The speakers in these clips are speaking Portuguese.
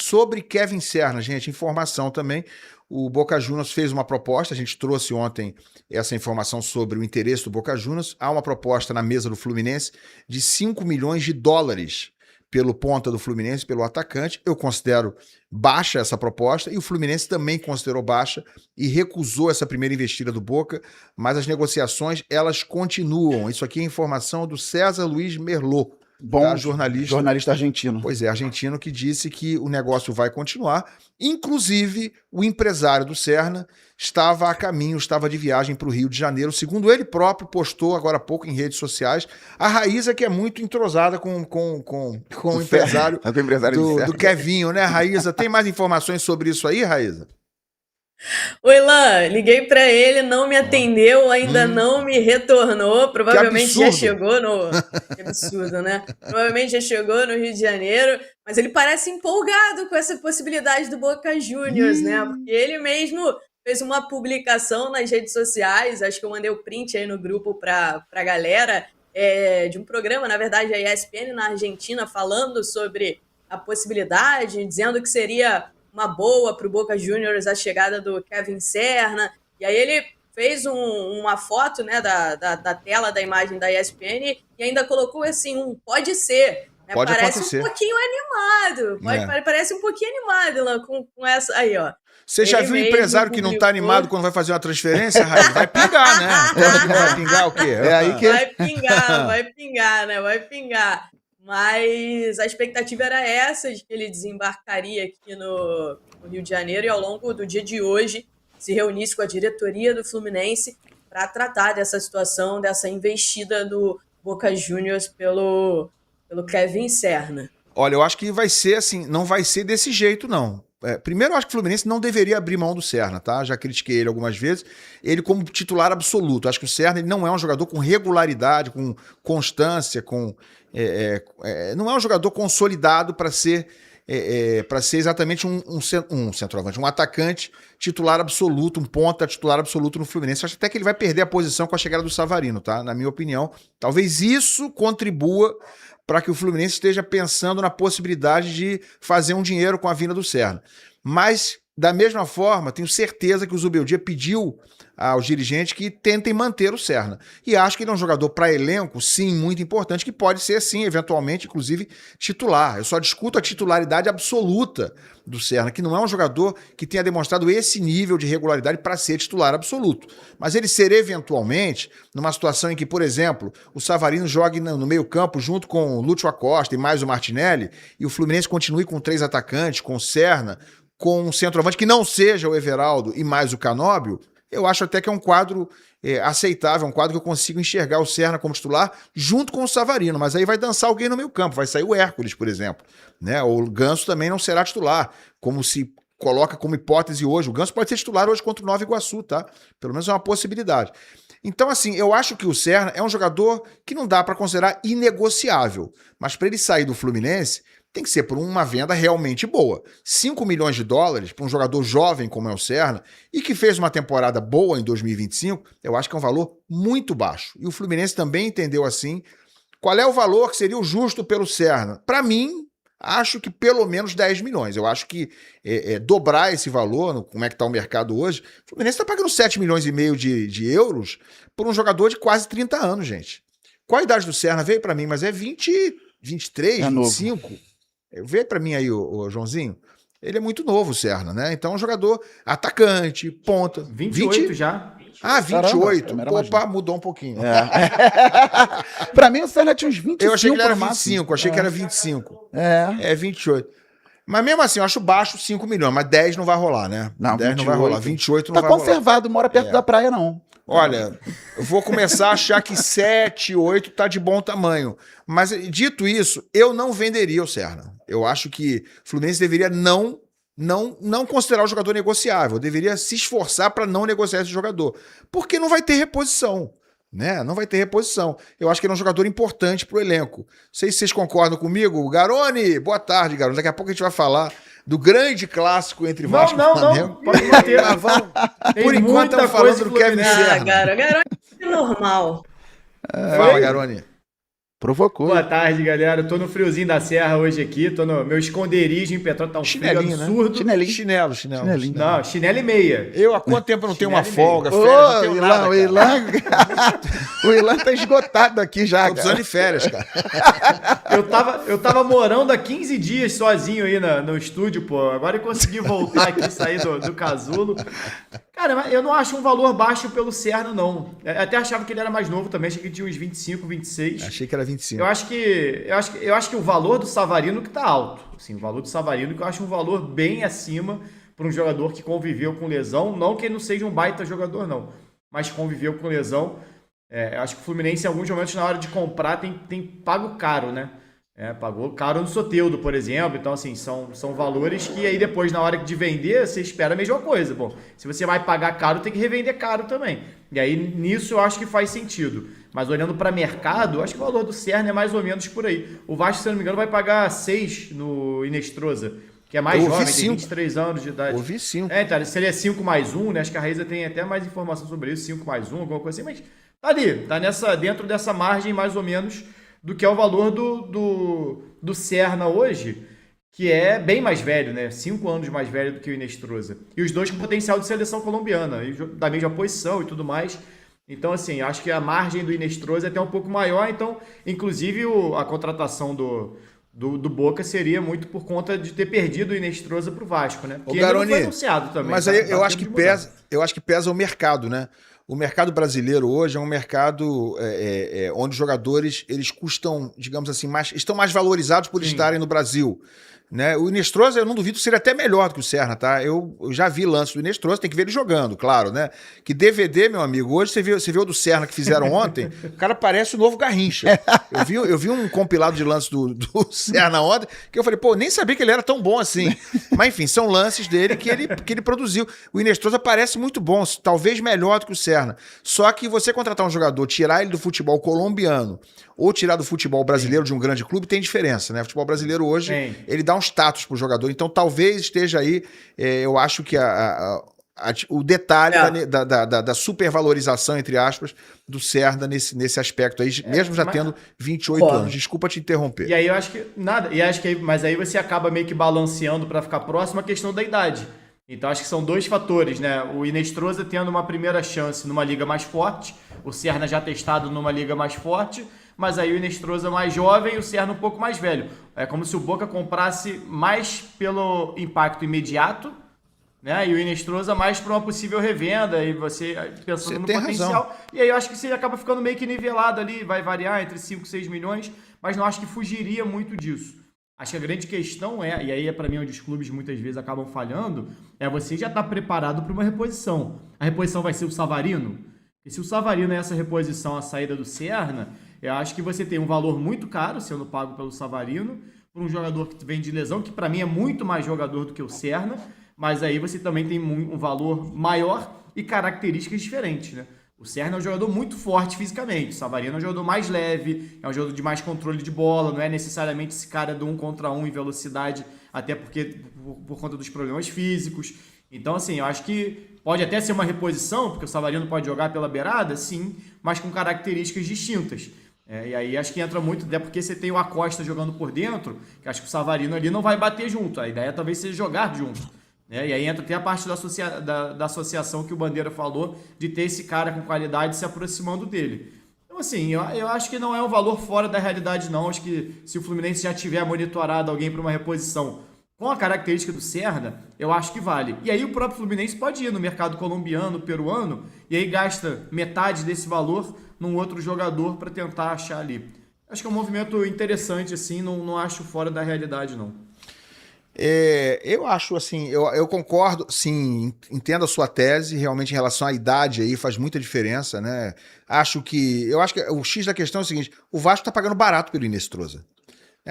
sobre Kevin Serna, gente, informação também. O Boca Juniors fez uma proposta, a gente trouxe ontem essa informação sobre o interesse do Boca Juniors. Há uma proposta na mesa do Fluminense de 5 milhões de dólares pelo ponta do Fluminense, pelo atacante. Eu considero baixa essa proposta e o Fluminense também considerou baixa e recusou essa primeira investida do Boca, mas as negociações, elas continuam. Isso aqui é informação do César Luiz Merlot, Bom, tá? Jornalista argentino. Pois é, argentino, que disse que o negócio vai continuar. Inclusive, o empresário do Serna estava a caminho, estava de viagem para o Rio de Janeiro. Segundo ele próprio, postou agora há pouco em redes sociais. A Raíza, que é muito entrosada com o empresário, do Kevinho, né, Raíza? Tem mais informações sobre isso aí, Raíza? Oi, Lan, liguei para ele, não me atendeu, ainda não me retornou, provavelmente já chegou no... Que absurdo, né? Provavelmente já chegou no Rio de Janeiro, mas ele parece empolgado com essa possibilidade do Boca Juniors, né? Porque ele mesmo fez uma publicação nas redes sociais, acho que eu mandei o print aí no grupo pra galera, de um programa, na verdade, a ESPN na Argentina, falando sobre a possibilidade, dizendo que seria uma boa para o Boca Juniors a chegada do Kevin Serna, e aí ele fez uma foto, né, da tela da imagem da ESPN e ainda colocou assim, pode ser, né? Parece um pouquinho animado, parece um pouquinho animado lá com essa, aí ó. Você já viu um empresário que não está animado quando vai fazer uma transferência, Raíssa? Vai pingar, né? Vai pingar o quê? É aí que... Vai pingar, né? Vai pingar. Mas a expectativa era essa, de que ele desembarcaria aqui no Rio de Janeiro e ao longo do dia de hoje se reunisse com a diretoria do Fluminense para tratar dessa situação, dessa investida do Boca Juniors pelo Kevin Serna. Olha, eu acho que vai ser assim, não vai ser desse jeito, não. Primeiro, eu acho que o Fluminense não deveria abrir mão do Serna, tá? Já critiquei ele algumas vezes. Ele como titular absoluto. Acho que o Serna ele não é um jogador com regularidade, com constância, não é um jogador consolidado para ser exatamente um centroavante, um atacante titular absoluto, um ponta titular absoluto no Fluminense. Acho até que ele vai perder a posição com a chegada do Savarino, tá? Na minha opinião. Talvez isso contribua para que o Fluminense esteja pensando na possibilidade de fazer um dinheiro com a vinda do Serna. Mas, da mesma forma, tenho certeza que o Zubeldia pediu aos dirigentes que tentem manter o Serna. E acho que ele é um jogador para elenco, sim, muito importante, que pode ser, sim, eventualmente, inclusive, titular. Eu só discuto a titularidade absoluta do Serna, que não é um jogador que tenha demonstrado esse nível de regularidade para ser titular absoluto. Mas ele ser, eventualmente, numa situação em que, por exemplo, o Savarino jogue no meio-campo junto com o Lúcio Acosta e mais o Martinelli, e o Fluminense continue com 3 atacantes, com o Serna, com um centroavante que não seja o Everaldo e mais o Canóbio, eu acho até que é um quadro aceitável, um quadro que eu consigo enxergar o Serna como titular junto com o Savarino, mas aí vai dançar alguém no meio campo, vai sair o Hércules, por exemplo, né? O Ganso também não será titular, como se coloca como hipótese hoje. O Ganso pode ser titular hoje contra o Nova Iguaçu, tá? Pelo menos é uma possibilidade. Então, assim, eu acho que o Serna é um jogador que não dá para considerar inegociável, mas para ele sair do Fluminense, tem que ser por uma venda realmente boa. 5 milhões de dólares para um jogador jovem como é o Serna e que fez uma temporada boa em 2025, eu acho que é um valor muito baixo. E o Fluminense também entendeu assim. Qual é o valor que seria o justo pelo Serna? Para mim, acho que pelo menos 10 milhões. Eu acho que dobrar esse valor, como é que está o mercado hoje, o Fluminense está pagando 7 milhões e meio de euros por um jogador de quase 30 anos, gente. Qual a idade do Serna? Veio para mim, mas é 20, 23, 25. Novo. Vê para mim aí, o Joãozinho. Ele é muito novo, o Serna, né? Então, é um jogador atacante, ponta. 28 já. Ah, 28. Caramba, opa, mudou um pouquinho. Pra mim, o Serna tinha uns 25. Eu achei que ele era 25, achei que era 25. É 28. Mas mesmo assim, eu acho baixo 5 milhões, mas 10 não vai rolar, né? Não, 10 28. não vai rolar, 28 não vai rolar. Tá conservado, mora perto da praia, não. Olha, eu vou começar a achar que 7, 8 tá de bom tamanho. Mas, dito isso, eu não venderia o Serna. Eu acho que o Fluminense deveria não considerar o jogador negociável. Deveria se esforçar para não negociar esse jogador. Porque não vai ter reposição. Né? Não vai ter reposição. Eu acho que ele é um jogador importante para o elenco. Não sei se vocês concordam comigo. Garone, boa tarde, Garone. Daqui a pouco a gente vai falar do grande clássico entre Vasco e Flamengo. Não, pode manter. Por enquanto estamos falando do Kevin Serna. Garone é normal. Fala, Garone. Provocou. Boa tarde, galera. Eu tô no friozinho da serra hoje aqui, tô no meu esconderijo em Petrópolis, tá um frio absurdo. Chinelinho. Chinelo. Não, chinelo e meia. Eu, há quanto tempo eu não tenho uma folga, Ô, férias, não tenho nada, o cara. O Ilan tá esgotado aqui já, Tô precisando de férias, cara. Eu tava morando há 15 dias sozinho aí no estúdio, pô. Agora eu consegui voltar aqui, sair do casulo. Cara, mas eu não acho um valor baixo pelo Serna, não. Eu até achava que ele era mais novo também, achei que ele tinha uns 25, 26. Achei que era 25. Eu acho que o valor do Savarino que tá alto. Assim, o valor do Savarino que eu acho um valor bem acima para um jogador que conviveu com lesão. Não que ele não seja um baita jogador, não. Mas conviveu com lesão. Eu acho que o Fluminense, em alguns momentos, na hora de comprar, tem pago caro, né? Pagou caro no Soteldo, por exemplo. Então, assim, são valores que aí depois, na hora de vender, você espera a mesma coisa. Bom, se você vai pagar caro, tem que revender caro também. E aí, nisso, eu acho que faz sentido. Mas olhando para mercado, eu acho que o valor do Serna é mais ou menos por aí. O Vasco, se não me engano, vai pagar 6 no Inestrosa, que é mais jovem, tem 23 anos de idade. Ouvi 5. Então, se ele é 5 mais 1, né? Acho que a Raíza tem até mais informação sobre isso, 5 mais 1, alguma coisa assim, mas tá ali, tá dentro dessa margem mais ou menos do que é o valor do Serna hoje, que é bem mais velho, né? 5 anos mais velho do que o Inestrosa. E os dois com potencial de seleção colombiana, da mesma posição e tudo mais. Então, assim, acho que a margem do Inestrosa é até um pouco maior. Então, inclusive, a contratação do Boca seria muito por conta de ter perdido o Inestrosa pro Vasco, né? Porque ainda não foi anunciado também. Mas aí eu acho que pesa o mercado, né? O mercado brasileiro hoje é um mercado onde os jogadores eles custam, digamos assim, estão mais valorizados por estarem no Brasil. Né? O Inestrosa, eu não duvido, seria até melhor do que o Serna, tá? Eu já vi lances do Inestrosa, tem que ver ele jogando, claro, né? Que DVD, meu amigo, hoje você viu o do Serna que fizeram ontem, o cara parece o novo Garrincha. Eu vi um compilado de lances do Serna ontem, que eu falei, pô, nem sabia que ele era tão bom assim. Mas enfim, são lances dele que ele produziu. O Inestrosa parece muito bom, talvez melhor do que o Serna. Só que você contratar um jogador, tirar ele do futebol colombiano, ou tirar do futebol brasileiro de um grande clube, tem diferença, né? O futebol brasileiro hoje, ele dá um status pro jogador. Então, talvez esteja aí, eu acho que o detalhe da supervalorização, entre aspas, do Serna nesse aspecto aí, mesmo já tendo 28 anos. Desculpa te interromper. E aí eu acho que mas aí você acaba meio que balanceando para ficar próximo a questão da idade. Então acho que são dois fatores, né? O Inestrosa tendo uma primeira chance numa liga mais forte, o Serna já testado numa liga mais forte, mas aí o Inestrosa mais jovem e o Serna um pouco mais velho. É como se o Boca comprasse mais pelo impacto imediato, né? E o Inestrosa mais para uma possível revenda, e você pensando no potencial. Razão. E aí eu acho que você acaba ficando meio que nivelado ali, vai variar entre 5 e 6 milhões, mas não acho que fugiria muito disso. Acho que a grande questão e aí é para mim onde os clubes muitas vezes acabam falhando, é você já estar preparado para uma reposição. A reposição vai ser o Savarino? E se o Savarino é essa reposição, a saída do Serna, eu acho que você tem um valor muito caro sendo pago pelo Savarino, por um jogador que vem de lesão, que para mim é muito mais jogador do que o Serna, mas aí você também tem um valor maior e características diferentes, né? O Serna é um jogador muito forte fisicamente, o Savarino é um jogador mais leve, é um jogador de mais controle de bola, não é necessariamente esse cara do 1 contra 1 em velocidade, até porque por conta dos problemas físicos. Então, assim, eu acho que pode até ser uma reposição, porque o Savarino pode jogar pela beirada, sim, mas com características distintas. E aí acho que entra muito, até porque você tem o Acosta jogando por dentro, que acho que o Savarino ali não vai bater junto, a ideia talvez seja jogar junto. E aí entra até a parte da associação que o Bandeira falou, de ter esse cara com qualidade se aproximando dele. Então, assim, eu acho que não é um valor fora da realidade, não. Acho que se o Fluminense já tiver monitorado alguém para uma reposição com a característica do Serna, eu acho que vale. E aí o próprio Fluminense pode ir no mercado colombiano, peruano, e aí gasta metade desse valor num outro jogador para tentar achar ali. Acho que é um movimento interessante, assim, não acho fora da realidade, não. Eu acho assim, eu concordo, sim, entendo a sua tese, realmente em relação à idade aí faz muita diferença, né? Eu acho que o X da questão é o seguinte, o Vasco tá pagando barato pelo Inestrosa.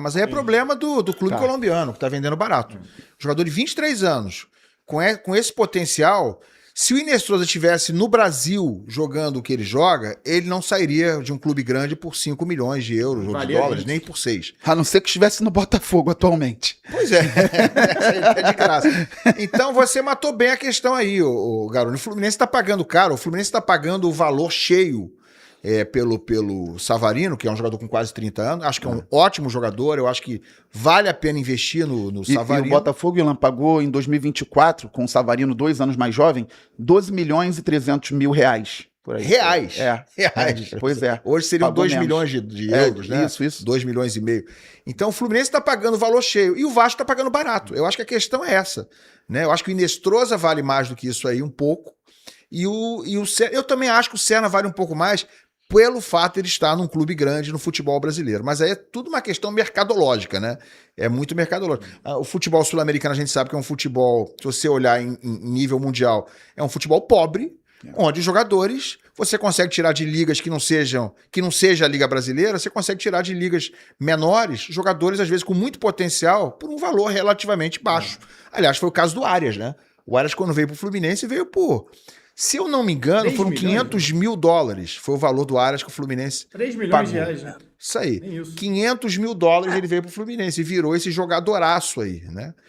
Mas aí é problema do clube colombiano, que tá vendendo barato. Jogador de 23 anos, com esse potencial, se o Inestrosa estivesse no Brasil jogando o que ele joga, ele não sairia de um clube grande por 5 milhões de euros ou de dólares, nem por 6. A não ser que estivesse no Botafogo atualmente. Pois é, é de graça. Então você matou bem a questão aí, o Garoni. O Fluminense está pagando caro, o Fluminense está pagando o valor cheio pelo Savarino, que é um jogador com quase 30 anos. Acho que é um ótimo jogador. Eu acho que vale a pena investir no Savarino. E o Botafogo, Ilan, pagou em 2024, com o Savarino 2 anos mais jovem, 12 milhões e 300 mil reais. Por aí. Reais. Reais. Pois é. Hoje seriam Pagou 2 menos. milhões de euros, né? Isso. 2 milhões e meio. Então o Fluminense está pagando valor cheio e o Vasco está pagando barato. Eu acho que a questão é essa. Né? Eu acho que o Inestrosa vale mais do que isso aí, um pouco. E o Serna, eu também acho que o Serna vale um pouco mais pelo fato de ele estar num clube grande no futebol brasileiro. Mas aí é tudo uma questão mercadológica, né? É muito mercadológico. O futebol sul-americano a gente sabe que é um futebol, se você olhar em nível mundial, é um futebol pobre, onde os jogadores você consegue tirar de ligas que não seja a Liga Brasileira, você consegue tirar de ligas menores jogadores, às vezes, com muito potencial, por um valor relativamente baixo. Aliás, foi o caso do Arias, né? O Arias, quando veio pro Fluminense, veio por... Se eu não me engano, 3 foram milhões, 500 mil dólares. Foi o valor do Arias que o Fluminense 3 milhões pagou. de reais, né? Isso aí. Nem isso. 500 mil dólares ele veio pro Fluminense e virou esse jogadoraço aí, né?